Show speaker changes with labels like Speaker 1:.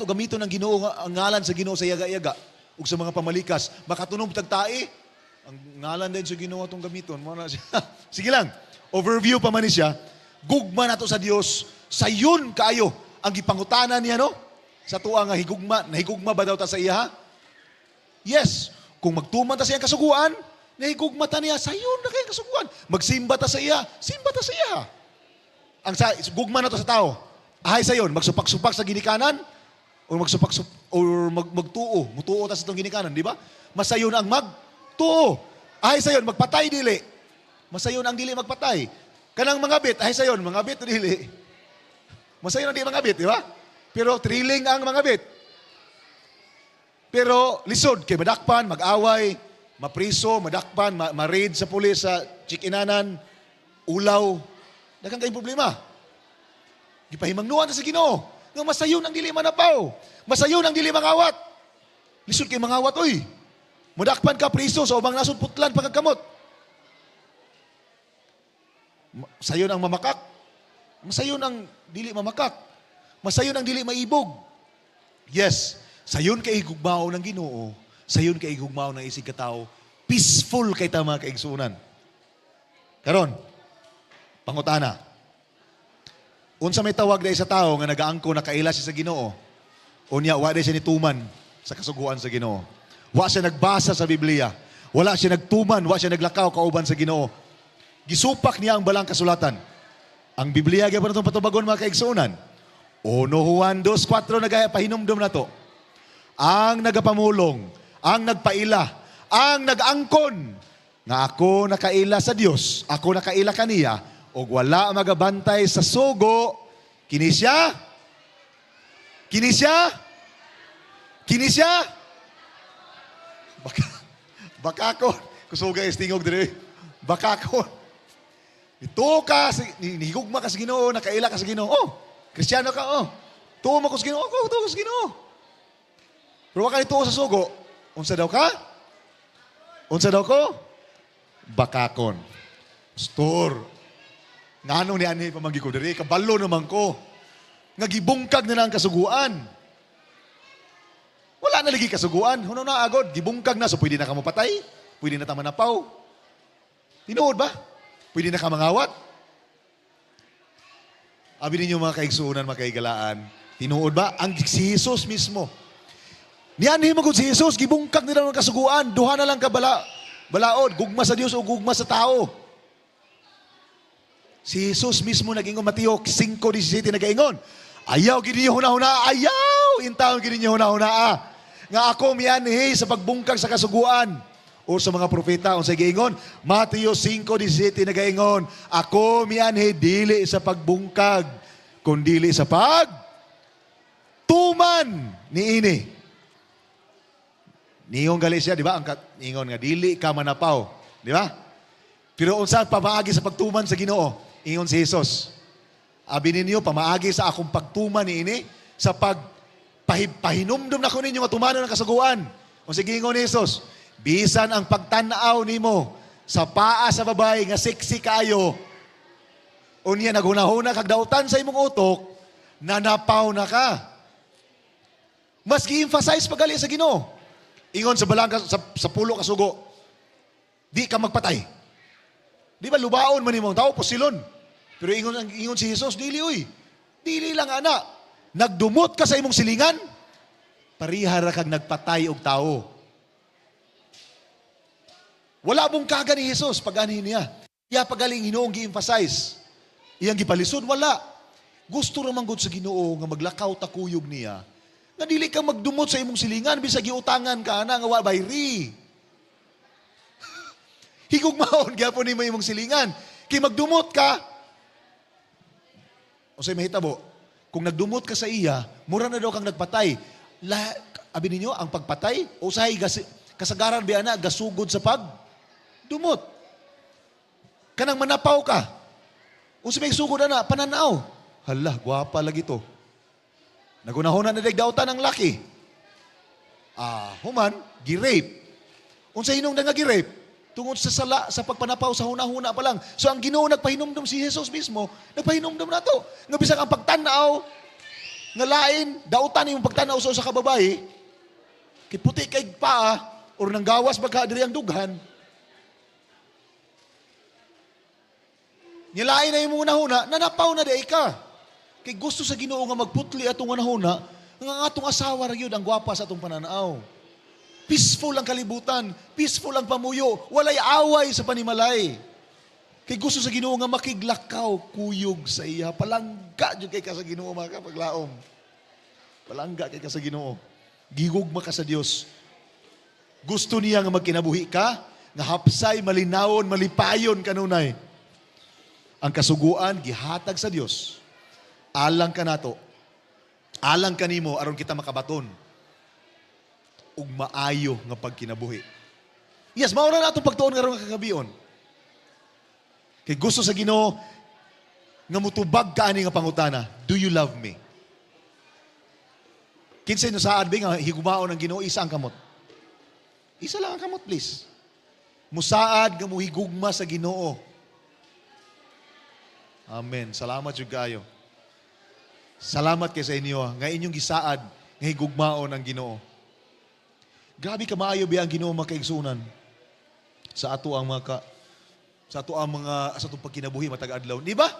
Speaker 1: to gamito ng Ginoo ang ngalan sa Ginoo sa yaga-yaga ug sa mga pamalikas makatunog tagtae ang ngalan din sa Ginoo atong gamiton mo na siya. Sige lang, overview pa man ni siya. Gugma nato sa Dios, sayon kaayo ang gipangutanan niya no sa tuwa nga higugma, nahigugma ba daw ta sa iya? Yes, kung magtuman ta sa iyang kasuguan, nahigugma ta niya, sayon na kayong kasuguan. Magsimba ta sa iya, simba ta sa iya. Ang gugma na to sa tao, ahay sayon, magsupak-supak sa ginikanan, o magtuo, mutuo ta sa itong ginikanan, di ba? Masayon ang magtuo. Ahay sayon, magpatay dili. Masayon ang dili magpatay. Kanang mangabit, ahay sayon, mangabit o dili. Masayon ang dili mangabit, di ba? Pero thrilling ang mangabit. Pero lisod, kay madakpan, mag-away, mapriso, madakpan, ma-raid sa pulis sa chikinanan, ulaw, daghang kayong problema. Gipahimangnuan sa Ginoo. Nga masayon ang dili manapaw. Masayon ang dili mangawat. Lisod kay mangawat, oy. Madakpan ka, priso, sa ubang nasod putlan, pagkakamot. Sayon ang mamakak. Masayon ang dili mamakak. Masayon ang dili maibog. Yes, sayon kay higugmao ng Ginoo. Sayon kay higugmao ng isig katao. Peaceful kay tama kay igsuunan. Karon, pangutana. Unsa may tawag dahil sa tao nga nagaangko na kaila siya sa Ginoo. Unya, wa siya nituman sa kasuguan sa Ginoo. Wa siya nagbasa sa Biblia. Wala siya nagtuman, wa siya naglakaw kauban sa Ginoo. Gisupak niya ang balang kasulatan. Ang Biblia gyapon natong patubagon mga kaigsuunan. 1 Juan 2:4 nagapahinumdom na to. Ang nagapamulong, ang nagpaila, ang nag-angkon nga ako nakaila sa Dios, ako nakaila kaniya, o wala magabantay sa sugo, kini siya? Kini siya? Kini siya? Bakakon. Kusuga istingog dire. Bakakon. Ito ka, nihigugma ka sa Ginoo, nakaila ka sa Ginoo. Oh, Kristiyano ka, oh. Tuo mo ko sa Ginoo, oh, tuo ko sa Ginoo. Pero waka nituo sa sugo, unsa daw ka? Unsa daw ko? Bakakon. Pastor, ngano ni ani pamanggi ko diri, kabalo naman ko. Ngagibungkag na lang kasuguan. Wala na lagi kasuguan. Huno na agod, gibungkag na. So pwede na ka mapatay, pwede na ta manapaw. Tinuod ba? Pwede na ka mangawat. Abi ninyo mga kaigsuunan, mga kaigalaan. Tinuod ba? Ang si Jesus mismo. Niyan magud si Jesus, gibungkag nila ng kasuguan. Duha na lang ka balaod, gugma sa Dios o gugma sa tao. Si Jesus mismo nag-ingon, Mateo 5:17 nag-ingon, ayaw gini niyo huna-huna, ayaw intaon gini niyo huna-huna. Nga ako mianhi sa pagbungkag sa kasuguan o sa mga propeta unsay giingon. Mateo 5:17 nag-ingon, ako mianhi dili sa pagbungkag kundi sa tuman niini. Niyon gali siya, di ba? Ang ingon nga dili ka manapaw, di ba? Pero unsa pamaagi sa pagtuman sa Ginoo? Ingon si Jesus, abi ninyo, pamaagi sa akong pagtuman niini, sa pahinumdum na ko ninyo nga tumanan ng kasuguan. O sige, ingon ni Jesus, bisan ang pagtanaw nimo sa paa sa babae nga sexy kayo, unya naghunahuna kag dautan sa imong utok, nanapaw na ka. Mas gi-emphasize pagali sa Ginoo. Ingon sa balang sa pulo kasugo, di ka magpatay. Di ba lubaon man imong tao posilon. Pero ingon si Jesus, dili uy. Dili lang ana. Nagdumot ka sa imong silingan, parihara kag nagpatay og tao. Wala mong kaga ni Jesus pag ani niya. Iya pagaling Ginoong gi-emphasize. Iyang gipalisod wala. Gusto ra man gud sa Ginoo nga maglakaw takuyog niya. Nga dili ka magdumot sa imong silingan bisag giutangan ka na nga wa bayri. Higugmaon gyapon nimo imong silingan. Kay magdumot ka. Unsay mahitabo? Kung nagdumot ka sa iya, mura na daw kang nagpatay. Abi ninyo ang pagpatay usahay kasagaran biya na gasugod sa dumot. Kanang manapaw ka. Unsay may sugod ana pananaw. Hala, gwapa lagi to. Nagunahuna na dagdautan ng laki. Human, gi-rape. Unsay hinungdan nga gi-rape? Tungod sa sala, sa pagpanapaw sa huna-huna pa lang. So ang Ginoo nagpahinumdum si Jesus mismo, nagpahinumdum na to. Nga bisag ang pagtanaw, Nga lain, dautan yung pagtanaw sa kababae, kay puti kay paa, or nang gawas baga diri ang dughan. Nilain na yung mga nahuna, nanapaw na di ka. Kay gusto sa Ginoo nga magputli atong nahuna, nga atong asawa ra gyud ang gwapa sa atong pananaw. Peaceful ang kalibutan, peaceful ang pamuyo, walay away sa panimalay. Kay gusto sa Ginoo nga makiglakaw, kuyog sa iya, palangga jud kay ka sa Ginoo mga kapaglaom. Palangga kay ka sa Ginoo. Gigugma ka sa Dios. Gusto niya nga magkinabuhi ka, nga hapsay, malinawon, malipayon kanunay. Ang kasuguan gihatag sa Dios. Alang ka nato. Alang kanimo aron kita makabaton ug maayo nga pagkinabuhi. Yes, mao ra natong pagtuon karon nga kagabion. Kay gusto sa Ginoo nga mutubag ka ani nga pangutana, do you love me? Kinsay no saad nga higumaon ang Ginoo isa ang kamot. Isa lang ang kamot, please. Musaad nga muhigugma sa Ginoo. Amen. Salamat jud kayo. Salamat kay sa inyo nga inyong gisaad nga higugmaon ang Ginoo. Grabe ka maayo biya ang Ginoo makaigsunan sa ato ang mga sa atong pagkinabuhi matag adlaw, di ba?